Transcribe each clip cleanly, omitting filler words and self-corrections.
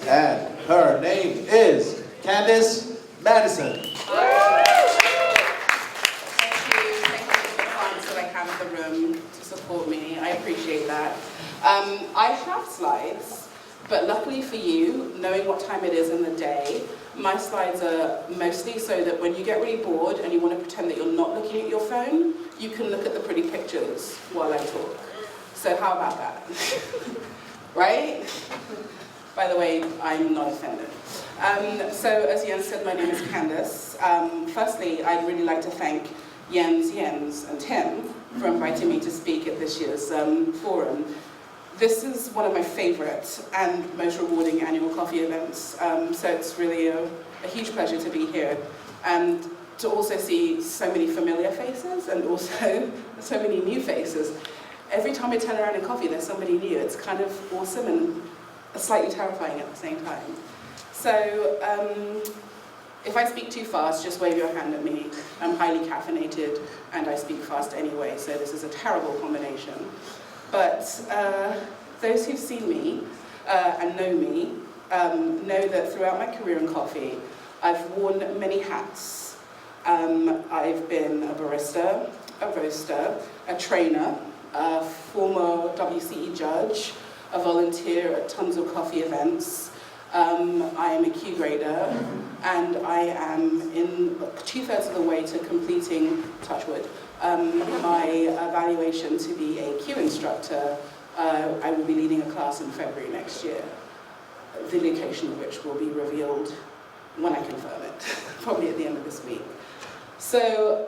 And her name is Candice Madison. Thank you for the funds that I have in the room to support me. I appreciate that. I have slides, but luckily for you, knowing what time it is in the day, my slides are mostly so that when you get really bored and you want to pretend that you're not looking at your phone, you can look at the pretty pictures while I talk. So how about that? Right? By the way, I'm not offended. So as Jens said, my name is Candice. Firstly, I'd really like to thank Jens, and Tim for inviting me to speak at this year's forum. This is one of my favorite and most rewarding annual coffee events, so it's really a huge pleasure to be here and to also see so many familiar faces and also so many new faces. Every time I turn around in coffee, there's somebody new. It's kind of awesome and slightly terrifying at the same time. So if I speak too fast, just wave your hand at me. I'm highly caffeinated and I speak fast anyway, so this is a terrible combination. But those who've seen me and know me know that throughout my career in coffee, I've worn many hats. I've been a barista, a roaster, a trainer, a former WCE judge, a volunteer at tons of coffee events. I am a Q grader, and I am in 2/3 of the way to completing, touch wood, my evaluation to be a Q instructor. I will be leading a class in February next year, the location of which will be revealed when I confirm it, probably at the end of this week. So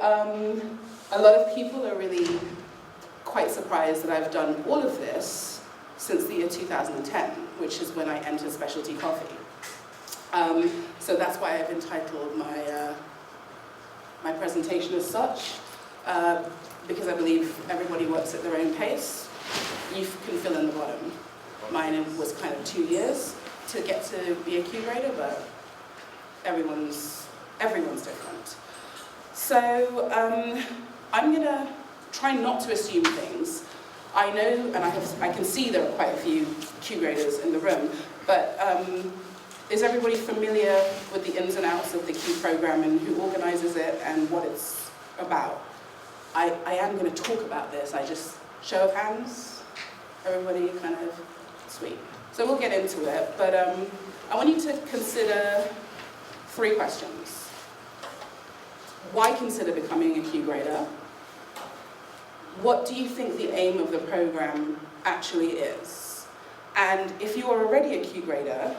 a lot of people are really quite surprised that I've done all of this since the year 2010, which is when I entered specialty coffee. So that's why I've entitled my presentation as such, because I believe everybody works at their own pace. You can fill in the bottom. Mine was kind of 2 years to get to be a Q grader, but everyone's different. So I'm gonna try not to assume things. I know, and I can see there are quite a few Q graders in the room, but is everybody familiar with the ins and outs of the Q program and who organizes it and what it's about? I am going to talk about this. I just, show of hands, everybody kind of, sweet. So we'll get into it, but I want you to consider 3 questions. Why consider becoming a Q grader? What do you think the aim of the program actually is? And if you are already a Q grader,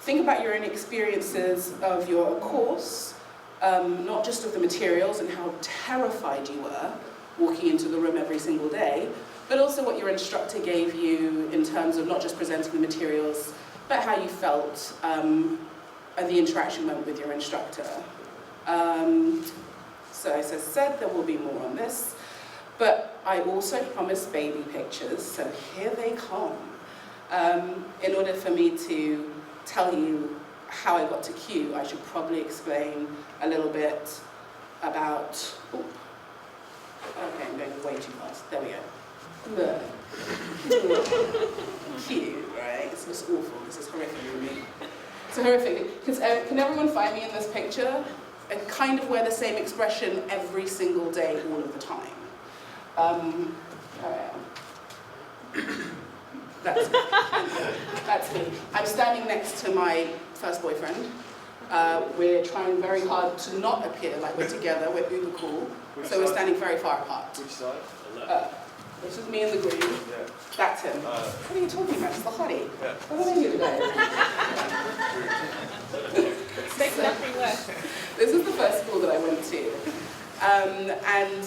think about your own experiences of your course, not just of the materials and how terrified you were walking into the room every single day, but also what your instructor gave you in terms of not just presenting the materials, but how you felt and the interaction went with your instructor. So as I said, there will be more on this. But I also promised baby pictures, so here they come. In order for me to tell you how I got to Q, I should probably explain a little bit about, okay, I'm going way too fast, there we go. Q, right, this is awful, this is horrific for me. It's horrific, because can everyone find me in this picture? I kind of wear the same expression every single day, all of the time. That's me. I'm standing next to my first boyfriend. We're trying very hard to not appear like we're together. We're uber cool. So we're standing very far apart. Which side? This is me in the green. Yeah. That's him. What are you talking about? It's the hottie. Yeah. What are you today? Make nothing worse. This is the first school that I went to. And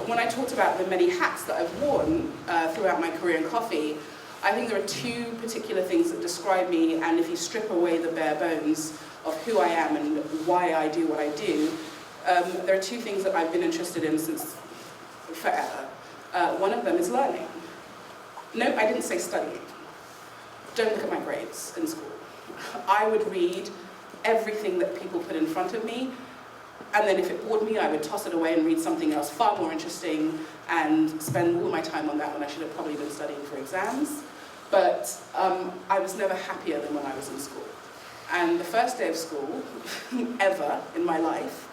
when I talked about the many hats that I've worn throughout my career in coffee, I think there are 2 particular things that describe me, and if you strip away the bare bones of who I am and why I do what I do, there are 2 things that I've been interested in since forever. One of them is learning. No, I didn't say studying. Don't look at my grades in school. I would read everything that people put in front of me, and then if it bored me, I would toss it away and read something else far more interesting and spend all my time on that when I should have probably been studying for exams. But I was never happier than when I was in school. And the first day of school, ever in my life,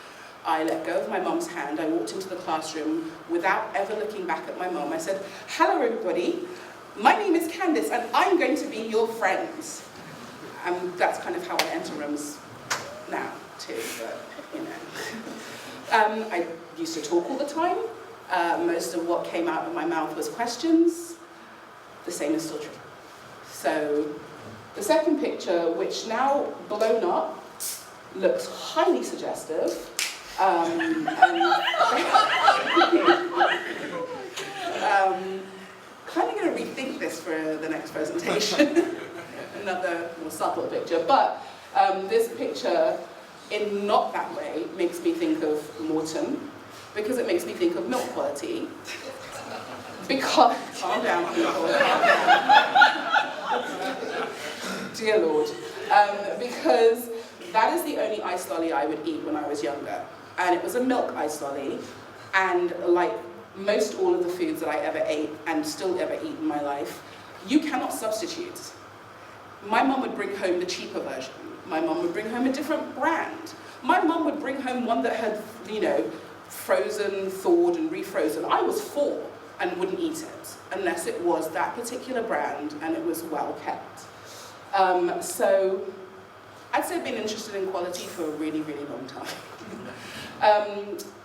I let go of my mum's hand. I walked into the classroom without ever looking back at my mum. I said, "Hello everybody, my name is Candice and I'm going to be your friend." And that's kind of how I enter rooms now too, but you know. I used to talk all the time. Most of what came out of my mouth was questions. The same is still true. So the second picture, which now blown up, looks highly suggestive. Kind of going to rethink this for the next presentation. Another more subtle picture, but this picture, in not that way, makes me think of Morton, because it makes me think of milk quality. Because, calm down people, calm down. Dear Lord. Because that is the only ice lolly I would eat when I was younger. And it was a milk ice lolly, and like most all of the foods that I ever ate and still ever eat in my life, you cannot substitute. My mum would bring home the cheaper version. My mum would bring home a different brand. My mum would bring home one that had, you know, frozen, thawed, and refrozen. I was 4 and wouldn't eat it unless it was that particular brand and it was well kept. So I'd say I've been interested in quality for a really, really long time.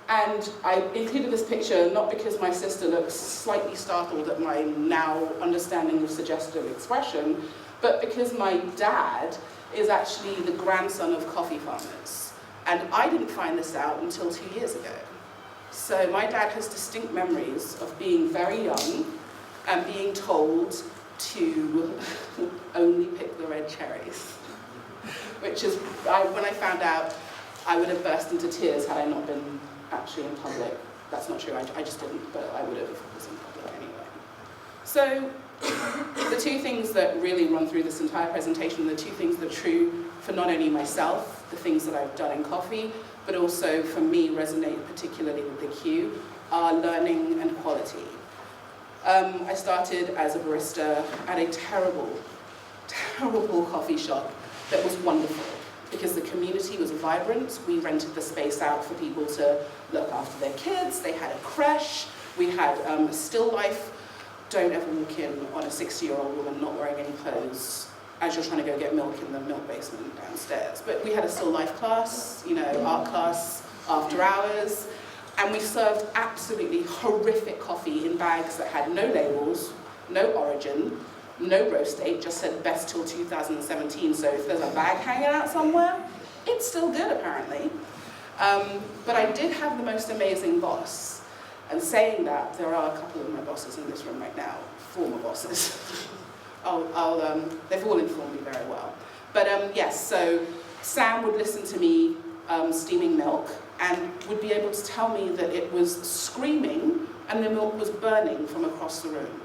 And I included this picture not because my sister looks slightly startled at my now understanding of suggestive expression, but because my dad is actually the grandson of coffee farmers. And I didn't find this out until 2 years ago. So my dad has distinct memories of being very young and being told to only pick the red cherries. Which is, when I found out, I would have burst into tears had I not been actually in public. That's not true, I just didn't, but I would have if I was in public anyway. So, the two things that really run through this entire presentation, the two things that are true for not only myself, the things that I've done in coffee, but also for me resonate particularly with the Q, are learning and quality. I started as a barista at a terrible, terrible coffee shop that was wonderful because the community was vibrant. We rented the space out for people to look after their kids. They had a creche. We had a still life. Don't ever walk in on a 60-year-old woman not wearing any clothes as you're trying to go get milk in the milk basement downstairs. But we had a still life class, you know, art class after hours, and we served absolutely horrific coffee in bags that had no labels, no origin, no roast date, just said best till 2017, so if there's a bag hanging out somewhere, it's still good apparently. But I did have the most amazing boss. And saying that, there are a couple of my bosses in this room right now, former bosses. They've all informed me very well. But yes, so Sam would listen to me steaming milk and would be able to tell me that it was screaming and the milk was burning from across the room.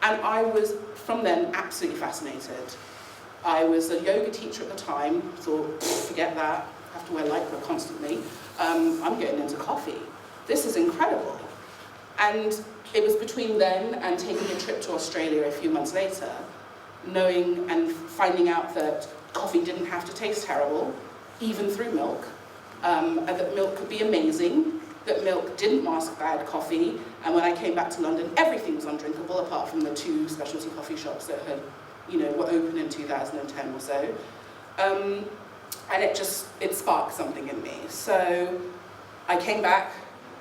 And I was, from then, absolutely fascinated. I was a yoga teacher at the time, thought, forget that, I have to wear lycra constantly. I'm getting into coffee. This is incredible. And it was between then and taking a trip to Australia a few months later, knowing and finding out that coffee didn't have to taste terrible, even through milk, and that milk could be amazing, that milk didn't mask bad coffee, and when I came back to London, everything was undrinkable apart from the 2 specialty coffee shops that had, you know, were open in 2010 or so. And it sparked something in me. So I came back,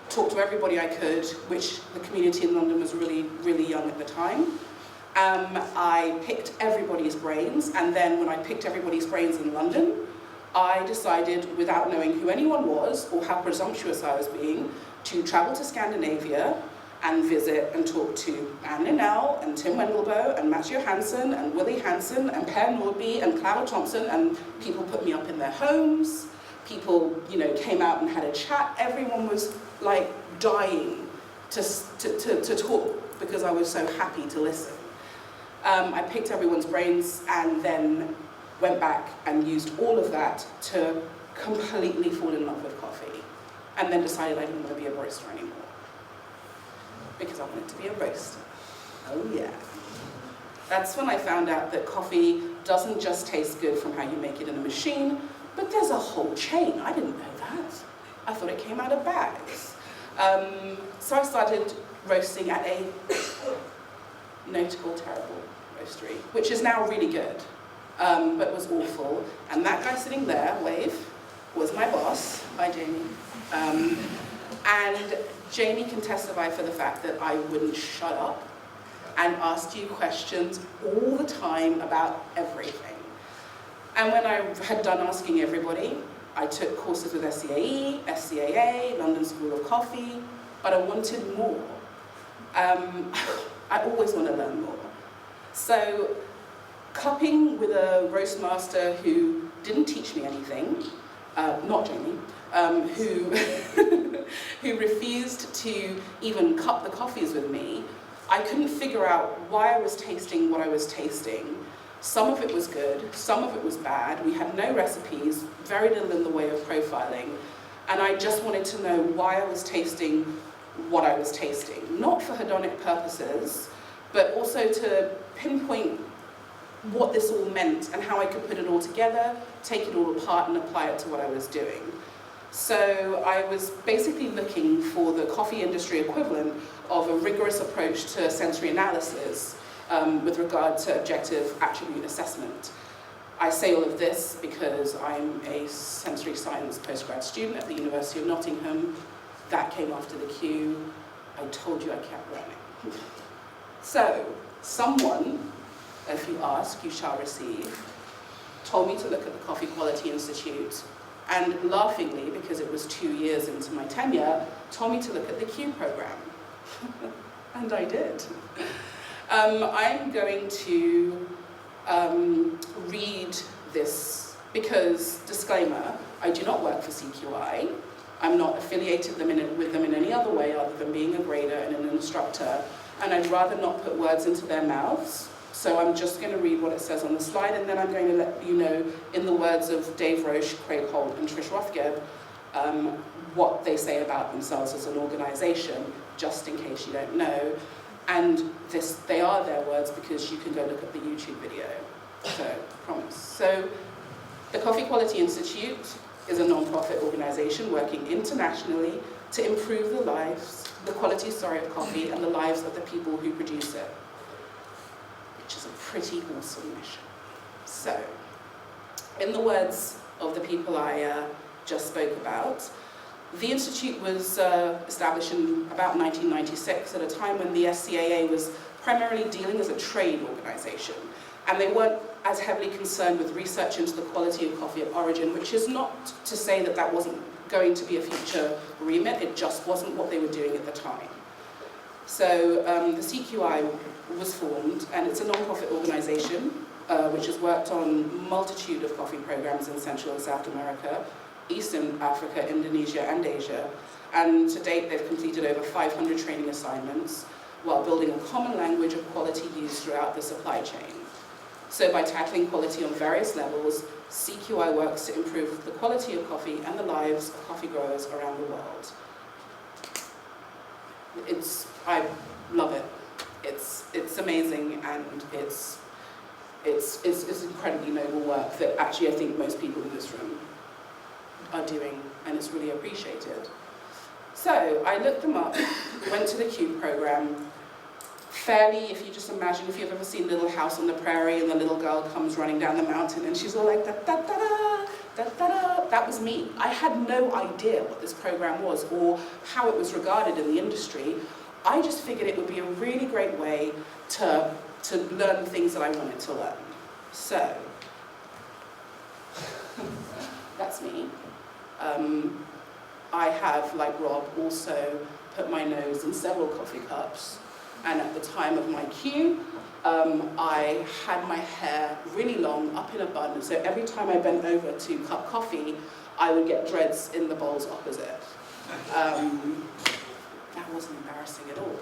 talked to everybody I could, which the community in London was really, really young at the time. I picked everybody's brains, and then when I picked everybody's brains in London, I decided, without knowing who anyone was or how presumptuous I was being, to travel to Scandinavia and visit and talk to Anne Linnell and Tim Wendelboe and Mats Johansson and Willie Hansen and Per Nordby and Clara Thompson, and people put me up in their homes. People, you know, came out and had a chat. Everyone was like dying to talk because I was so happy to listen. I picked everyone's brains and then went back and used all of that to completely fall in love with coffee, and then decided I didn't want to be a barista anymore because I wanted to be a roaster. Oh yeah. That's when I found out that coffee doesn't just taste good from how you make it in a machine, but there's a whole chain. I didn't know that. I thought it came out of bags. So I started roasting at a notable, terrible roastery, which is now really good, but was awful. And that guy sitting there, wave, was my boss. Bye, Jamie. And Jamie can testify for the fact that I wouldn't shut up and asked you questions all the time about everything. And when I had done asking everybody, I took courses with SCAE, SCAA, London School of Coffee, but I wanted more. I always want to learn more. So, cupping with a roast master who didn't teach me anything, not Jamie, who refused to even cup the coffees with me, I couldn't figure out why I was tasting what I was tasting. Some of it was good, some of it was bad. We had no recipes, very little in the way of profiling, and I just wanted to know why I was tasting what I was tasting. Not for hedonic purposes, but also to pinpoint what this all meant and how I could put it all together, take it all apart and apply it to what I was doing. So I was basically looking for the coffee industry equivalent of a rigorous approach to sensory analysis with regard to objective attribute assessment. I say all of this because I'm a sensory science postgrad student at the University of Nottingham. That came after the queue. I told you I kept learning. So, someone, if you ask, you shall receive, told me to look at the Coffee Quality Institute, and laughingly, because it was 2 years into my tenure, told me to look at the Q program. And I did. I'm going to read this because, disclaimer, I do not work for CQI. I'm not affiliated with them in any other way other than being a grader and an instructor, and I'd rather not put words into their mouths. So I'm just going to read what it says on the slide, and then I'm going to let you know, in the words of Dave Roche, Craig Holt, and Trish Rothgeb, what they say about themselves as an organization, just in case you don't know. And they are their words because you can go look at the YouTube video. So, promise. So, the Coffee Quality Institute is a non-profit organization working internationally to improve the quality of coffee and the lives of the people who produce it, which is a pretty awesome mission. So, in the words of the people I just spoke about, the Institute was established in about 1996 at a time when the SCAA was primarily dealing as a trade organization, and they weren't as heavily concerned with research into the quality of coffee at origin, which is not to say that that wasn't going to be a future remit, it just wasn't what they were doing at the time. So the CQI was formed, and it's a non-profit organization which has worked on a multitude of coffee programs in Central and South America, Eastern Africa, Indonesia, and Asia. And to date, they've completed over 500 training assignments while building a common language of quality used throughout the supply chain. So by tackling quality on various levels, CQI works to improve the quality of coffee and the lives of coffee growers around the world. I love it. It's amazing, and it's incredibly noble work that actually I think most people in this room are doing, and it's really appreciated. So I looked them up, went to the Q program. Fairly, if you just imagine, if you've ever seen Little House on the Prairie and the little girl comes running down the mountain and she's all like da da da da da da da, that was me. I had no idea what this program was or how it was regarded in the industry. I just figured it would be a really great way to learn things that I wanted to learn. So, that's me. I have, like Rob, also put my nose in several coffee cups, and at the time of my queue, I had my hair really long, up in a bun, so every time I bent over to cup coffee, I would get dreads in the bowls opposite. That wasn't embarrassing at all.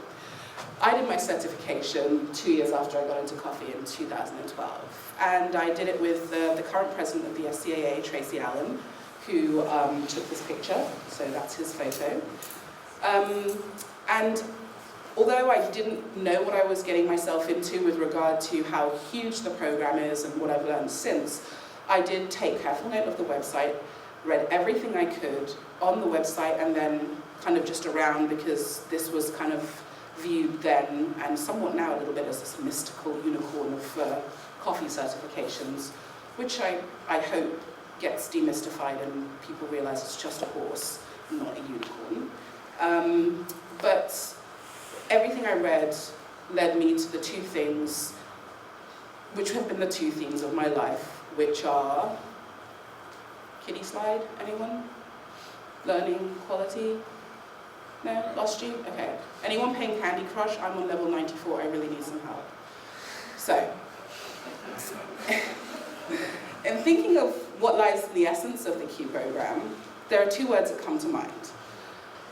I did my certification 2 years after I got into coffee in 2012, and I did it with the current president of the SCAA, Tracy Allen, who took this picture, so that's his photo. And although I didn't know what I was getting myself into with regard to how huge the program is and what I've learned since, I did take careful note of the website, read everything I could on the website, and then kind of just around, because this was kind of viewed then and somewhat now a little bit as this mystical unicorn of coffee certifications, which I hope gets demystified and people realize it's just a horse, not a unicorn. But everything I read led me to the two things, which have been the two themes of my life, which are, kiddie slide, anyone? Learning, quality? No? Lost you? Okay. Anyone playing Candy Crush? I'm on level 94, I really need some help. So, in thinking of what lies in the essence of the Q program, there are two words that come to mind.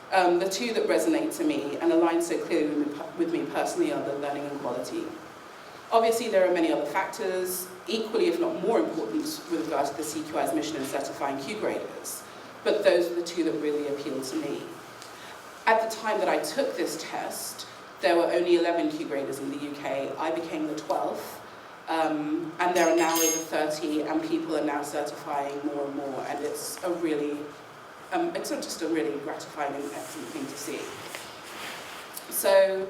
The two that resonate to me and align so clearly with me personally are the learning and quality. Obviously, there are many other factors, equally if not more important with regards to the CQI's mission in certifying Q graders, but those are the two that really appeal to me. At the time that I took this test, there were only 11 Q graders in the UK. I became the 12th, and there are now over 30, and people are now certifying more and more, and it's a really, it's just a really gratifying and excellent thing to see. So,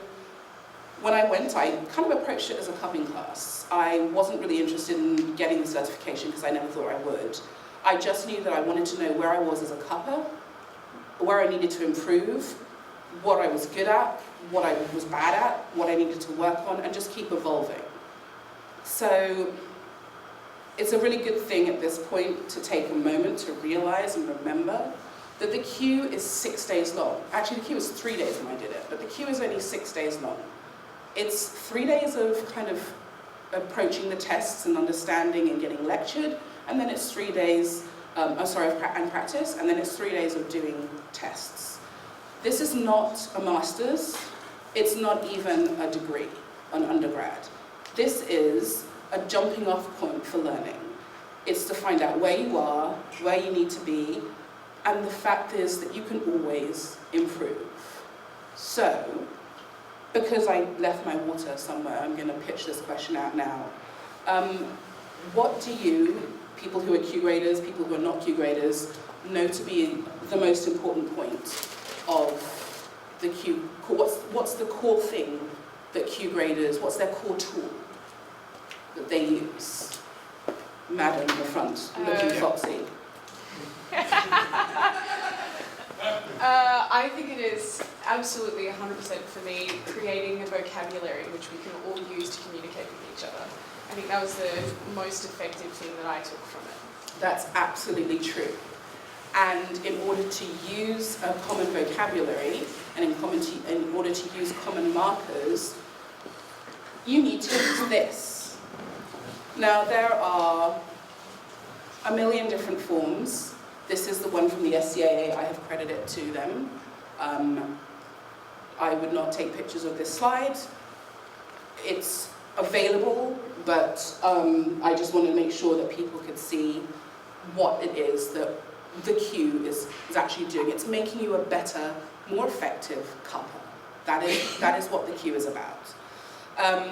when I went, I kind of approached it as a cupping class. I wasn't really interested in getting the certification because I never thought I would. I just knew that I wanted to know where I was as a cupper, where I needed to improve, what I was good at, what I was bad at, what I needed to work on, and just keep evolving. So it's a really good thing at this point to take a moment to realize and remember that the queue is 6 days long. Actually, the queue was 3 days when I did it, but the queue is only 6 days long. It's 3 days of kind of approaching the tests and understanding and getting lectured, and then it's 3 days, and practice, and then it's 3 days of doing tests. This is not a master's, it's not even a degree, an undergrad. This is a jumping off point for learning. It's to find out where you are, where you need to be, and the fact is that you can always improve. So, because I left my water somewhere, I'm going to pitch this question out now. What do you, people who are Q graders, people who are not Q graders, know to be the most important point of the Q? What's the core thing that Q graders, what's their core tool that they use? Madam in the front, looking foxy. I think it is absolutely 100% for me creating a vocabulary which we can all use to communicate with each other. I think that was the most effective thing that I took from it. That's absolutely true. And in order to use a common vocabulary and in order to use common markers, you need to use this. Now there are a million different forms. This is the one from the SCAA. I have credited it to them. I would not take pictures of this slide. It's available, but I just want to make sure that people could see what it is that the Q is actually doing. It's making you a better, more effective cupper. That is what the Q is about.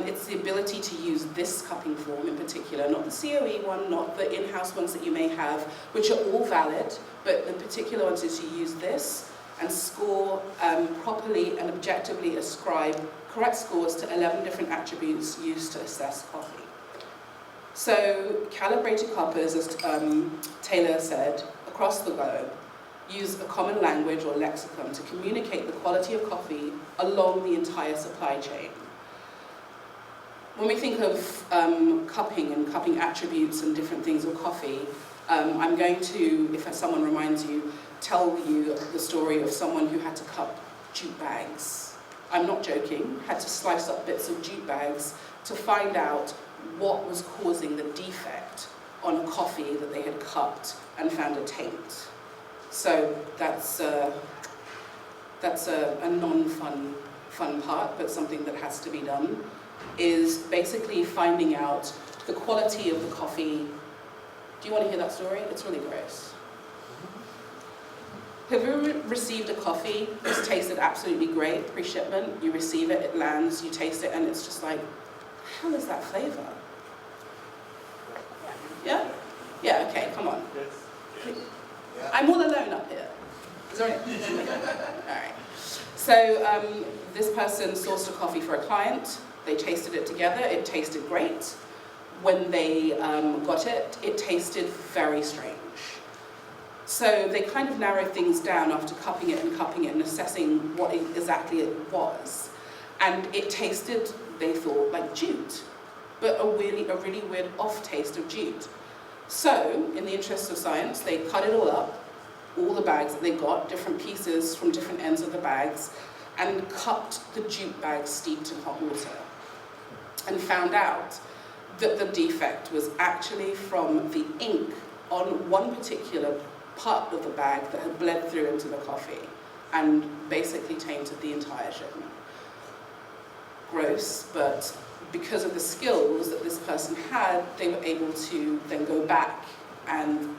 It's the ability to use this cupping form in particular, not the COE one, not the in-house ones that you may have, which are all valid, but the particular ones is to use this and score properly and objectively ascribe correct scores to 11 different attributes used to assess coffee. So calibrated cuppers, as Taylor said, across the globe, use a common language or lexicon to communicate the quality of coffee along the entire supply chain. When we think of cupping and cupping attributes and different things of coffee, I'm going to, if someone reminds you, tell you the story of someone who had to cup jute bags. I'm not joking, had to slice up bits of jute bags to find out what was causing the defect on a coffee that they had cupped and found a taint. So that's a non-fun part, but something that has to be done, is basically finding out the quality of the coffee. Do you want to hear that story? It's really gross. Have you received a coffee that's tasted absolutely great pre-shipment? You receive it, it lands, you taste it, and it's just like, how is that flavor? Yeah? Yeah, okay, come on. I'm all alone up here. Is there any? All right. So this person sourced a coffee for a client. They tasted it together. It tasted great. When they got it, it tasted very strange. So they kind of narrowed things down after cupping it and assessing what exactly it was. And it tasted, they thought, like jute, but a really weird off taste of jute. So, in the interest of science, they cut it all up, all the bags that they got, different pieces from different ends of the bags, and cupped the jute bags steeped in hot water. And found out that the defect was actually from the ink on one particular part of the bag that had bled through into the coffee and basically tainted the entire shipment. Gross, but because of the skills that this person had, they were able to then go back and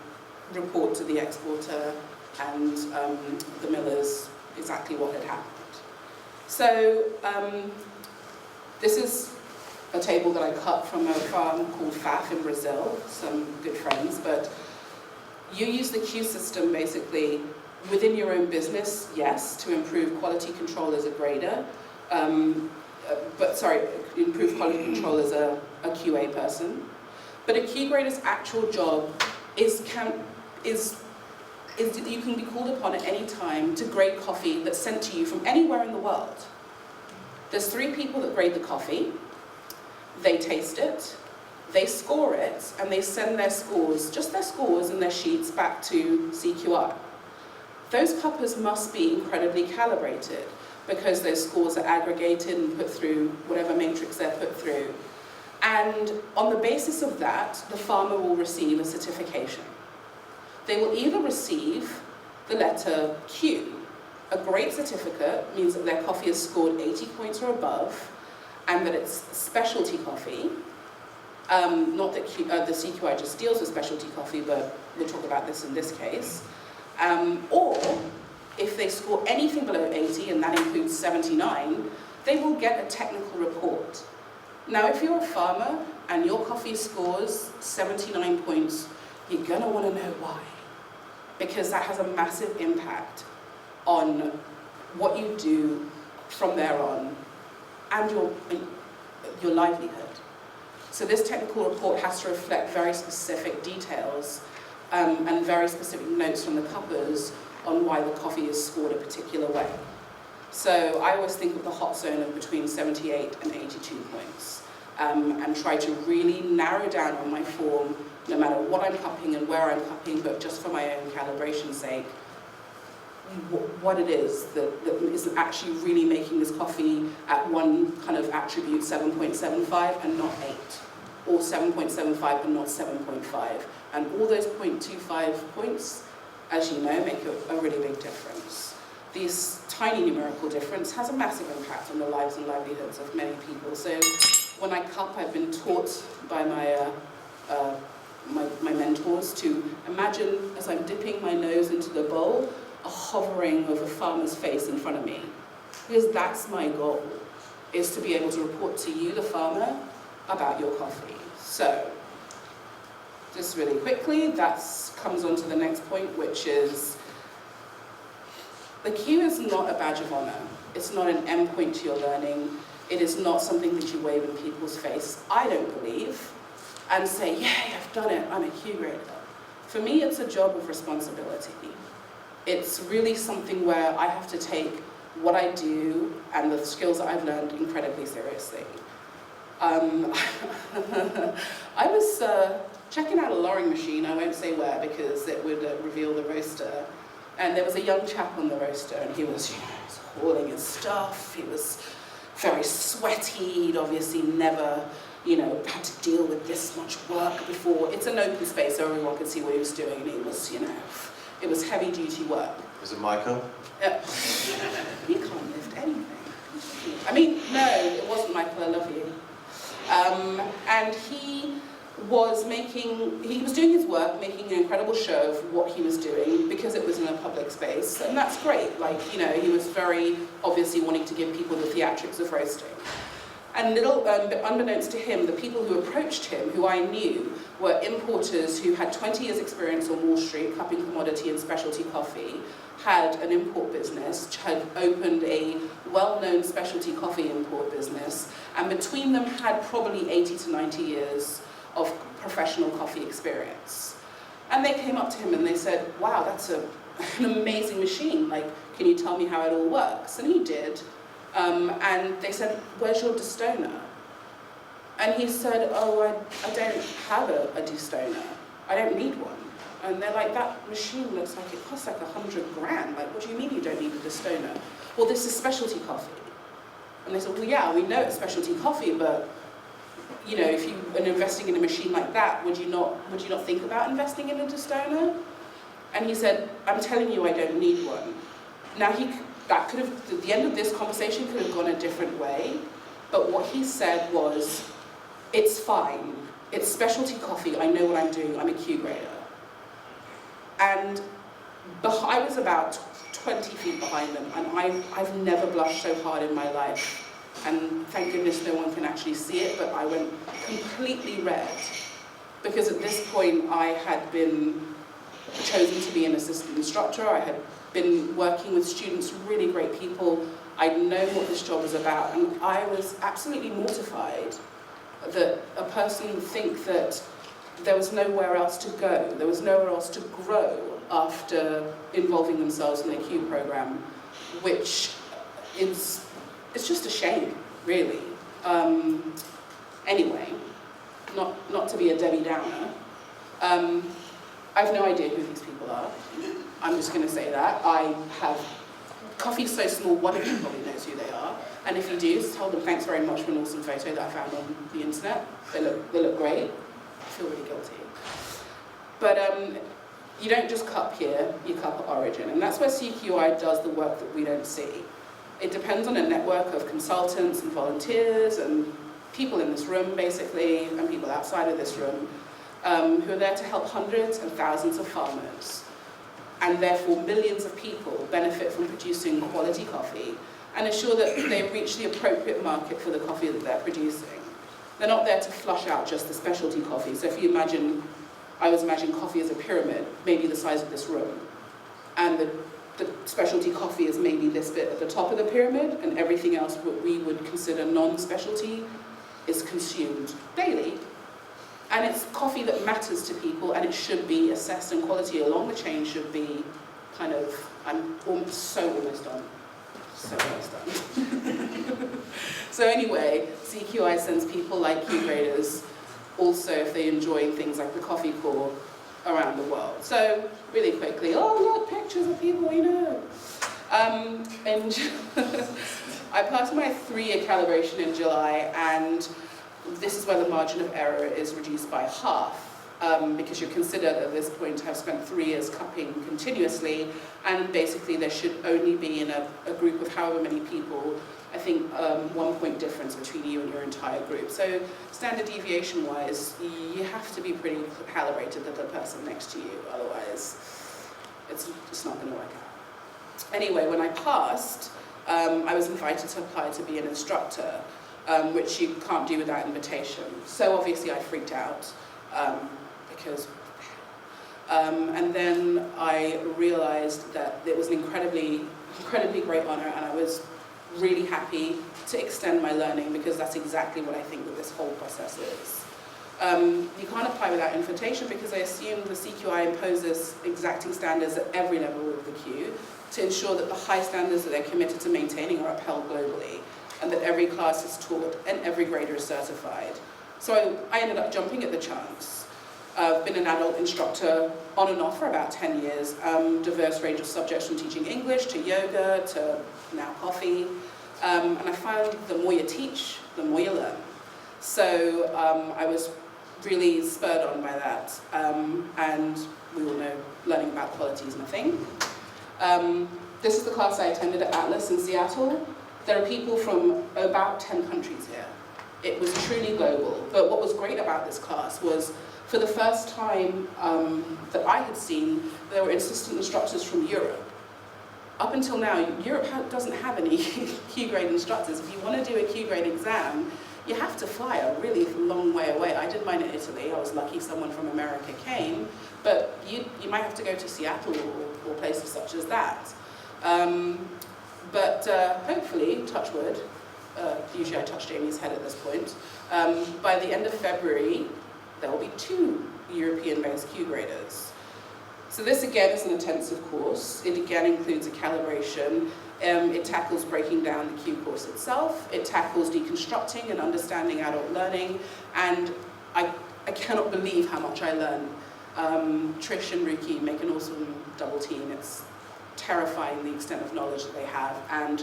report to the exporter and the millers exactly what had happened. So this is a table that I cut from a farm called Faf in Brazil, some good friends, but you use the Q system basically within your own business, yes, to improve quality control as a grader, improve quality control as a QA person. But a Q grader's actual job is that you can be called upon at any time to grade coffee that's sent to you from anywhere in the world. There's 3 people that grade the coffee. They taste it, they score it, and they send their scores, just their scores and their sheets, back to CQI. Those cuppers must be incredibly calibrated because those scores are aggregated and put through whatever matrix they're put through. And on the basis of that, the farmer will receive a certification. They will either receive the letter Q. A great certificate means that their coffee is scored 80 points or above, and that it's specialty coffee. Not that the CQI just deals with specialty coffee, but we'll talk about this in this case. Or, if they score anything below 80, and that includes 79, they will get a technical report. Now, if you're a farmer and your coffee scores 79 points, you're gonna wanna know why. Because that has a massive impact on what you do from there on, and your livelihood. So this technical report has to reflect very specific details and very specific notes from the cuppers on why the coffee is scored a particular way. So I always think of the hot zone of between 78 and 82 points, and try to really narrow down on my form, no matter what I'm cupping and where I'm cupping, but just for my own calibration sake, what it is that is actually really making this coffee at one kind of attribute 7.75 and not 8, or 7.75 and not 7.5. And all those 0.25 points, as you know, make a really big difference. This tiny numerical difference has a massive impact on the lives and livelihoods of many people. So when I cup, I've been taught by my mentors to imagine, as I'm dipping my nose into the bowl, a hovering of a farmer's face in front of me. Because that's my goal, is to be able to report to you, the farmer, about your coffee. So, just really quickly, that comes on to the next point, which is, the Q is not a badge of honor. It's not an endpoint to your learning. It is not something that you wave in people's face, I don't believe, and say, yeah, I've done it, I'm a Q grader. For me, it's a job of responsibility. It's really something where I have to take what I do and the skills that I've learned incredibly seriously. I was checking out a lorrying machine, I won't say where because it would reveal the roaster, and there was a young chap on the roaster, and he was hauling his stuff, he was very sweaty, he'd obviously never had to deal with this much work before. It's an open space so everyone could see what he was doing, and he was, it was heavy-duty work. Was it Michael? He can't lift anything. I mean, no, it wasn't Michael, I love you. And he he was doing his work, making an incredible show of what he was doing because it was in a public space, and that's great. Like, you know, he was very obviously wanting to give people the theatrics of roasting. And unbeknownst to him, the people who approached him, who I knew, were importers who had 20 years experience on Wall Street, cupping commodity and specialty coffee, had an import business, had opened a well-known specialty coffee import business, and between them had probably 80 to 90 years of professional coffee experience. And they came up to him and they said, wow, that's an amazing machine. Like, can you tell me how it all works? And he did. And they said, where's your destoner? And he said, oh, I don't have a destoner. I don't need one. And they're like, that machine looks like it costs like $100 grand. Like, what do you mean you don't need a destoner? Well, this is specialty coffee. And they said, well, yeah, we know it's specialty coffee, but you know, if you are investing in a machine like that, would you not think about investing in a destoner? And he said, I'm telling you, I don't need one. Now the end of this conversation could have gone a different way, but what he said was, it's fine, it's specialty coffee, I know what I'm doing, I'm a Q grader. And I was about 20 feet behind them, and I've never blushed so hard in my life. And thank goodness no one can actually see it, but I went completely red. Because at this point I had been chosen to be an assistant instructor, I had been working with students, really great people, I'd known what this job was about, and I was absolutely mortified that a person would think that there was nowhere else to go, there was nowhere else to grow after involving themselves in the Q program, which is, it's just a shame, really. Anyway, not to be a Debbie Downer, I've no idea who these people are. I'm just going to say that. Coffee's so small, one of you probably knows who they are. And if you do, tell them thanks very much for an awesome photo that I found on the internet. They look great. I feel really guilty. But you don't just cup here, you cup at origin. And that's where CQI does the work that we don't see. It depends on a network of consultants and volunteers and people in this room, basically, and people outside of this room, who are there to help hundreds and thousands of farmers. And therefore millions of people benefit from producing quality coffee and ensure that they reach the appropriate market for the coffee that they're producing. They're not there to flush out just the specialty coffee. So if you imagine, I was imagining coffee as a pyramid, maybe the size of this room, and the specialty coffee is maybe this bit at the top of the pyramid, and everything else what we would consider non-specialty is consumed daily. And it's coffee that matters to people, and it should be assessed, and quality along the chain should be kind of, I'm almost done. So almost done. So anyway, CQI sends people like Q graders, also if they enjoy things like the coffee core around the world. So really quickly, oh look, pictures of people we know. And I passed my 3-year calibration in July, and this is where the margin of error is reduced by half, because you're considered at this point to have spent 3 years cupping continuously, and basically there should only be in a group of however many people, I think 1 point difference between you and your entire group. So standard deviation wise, you have to be pretty calibrated to the person next to you, otherwise it's just not going to work out. Anyway, when I passed, I was invited to apply to be an instructor, which you can't do without invitation. So obviously I freaked out, and then I realized that it was an incredibly great honor, and I was really happy to extend my learning, because that's exactly what I think that this whole process is. You can't apply without invitation, because I assume the CQI imposes exacting standards at every level of the Q to ensure that the high standards that they're committed to maintaining are upheld globally, and that every class is taught and every grader is certified. So I ended up jumping at the chance. I've been an adult instructor on and off for about 10 years, diverse range of subjects from teaching English to yoga to now coffee. And I found the more you teach, the more you learn. So I was really spurred on by that. And we all know learning about quality is my thing. This is the class I attended at Atlas in Seattle. There are people from about 10 countries here. It was truly global. But what was great about this class was, for the first time that I had seen, there were assistant instructors from Europe. Up until now, Europe doesn't have any Q grade instructors. If you want to do a Q grade exam, you have to fly a really long way away. I did mine in Italy. I was lucky someone from America came, but you might have to go to Seattle or places such as that. But hopefully, touch wood, usually I touch Jamie's head at this point, by the end of February, there will be 2 European-based Q graders. So this again is an intensive course. It again includes a calibration. It tackles breaking down the Q course itself. It tackles deconstructing and understanding adult learning. And I cannot believe how much I learned. Trish and Ruki make an awesome double team. It's terrifying the extent of knowledge that they have. And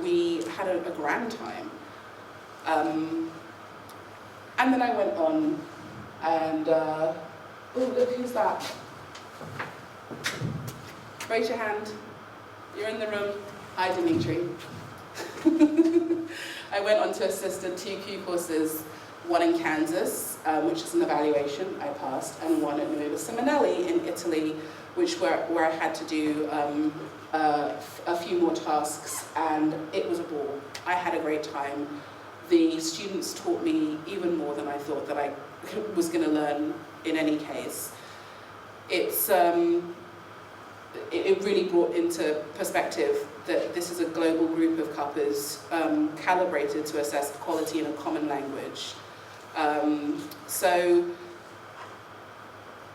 we had a grand time. And then I went on and, oh, look, who's that? Raise your hand. You're in the room. Hi, Dimitri. I went on to assist in 2 Q courses, one in Kansas, which is an evaluation, I passed, and one at Nuova Simonelli in Italy, where I had to do a few more tasks, and it was a ball. I had a great time. The students taught me even more than I thought that I was going to learn in any case. It really brought into perspective that this is a global group of couples calibrated to assess quality in a common language. So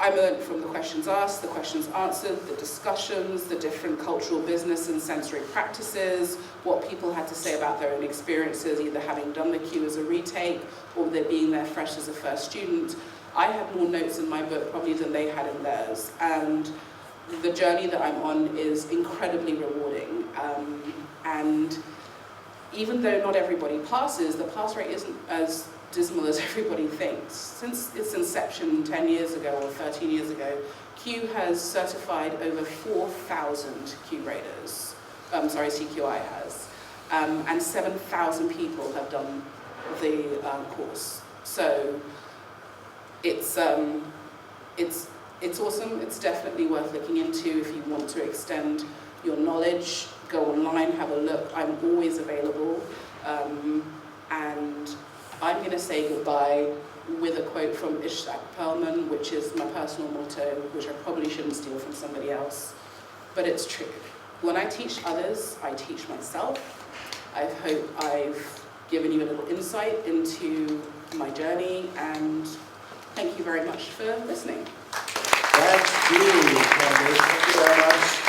I learned from the questions asked, the questions answered, the discussions, the different cultural business and sensory practices, what people had to say about their own experiences, either having done the Q as a retake or they're being there fresh as a first student. I had more notes in my book probably than they had in theirs. And the journey that I'm on is incredibly rewarding. And even though not everybody passes, the pass rate isn't as dismal as everybody thinks. Since its inception 10 years ago or 13 years ago, Q has certified over 4,000 Q graders. CQI has. And 7,000 people have done the course. So it's awesome. It's definitely worth looking into if you want to extend your knowledge. Go online, have a look. I'm always available. And I'm going to say goodbye with a quote from Ishak Perlman, which is my personal motto, which I probably shouldn't steal from somebody else, but it's true. When I teach others, I teach myself. I hope I've given you a little insight into my journey, and thank you very much for listening. Thank you, Candice. Thank you very much.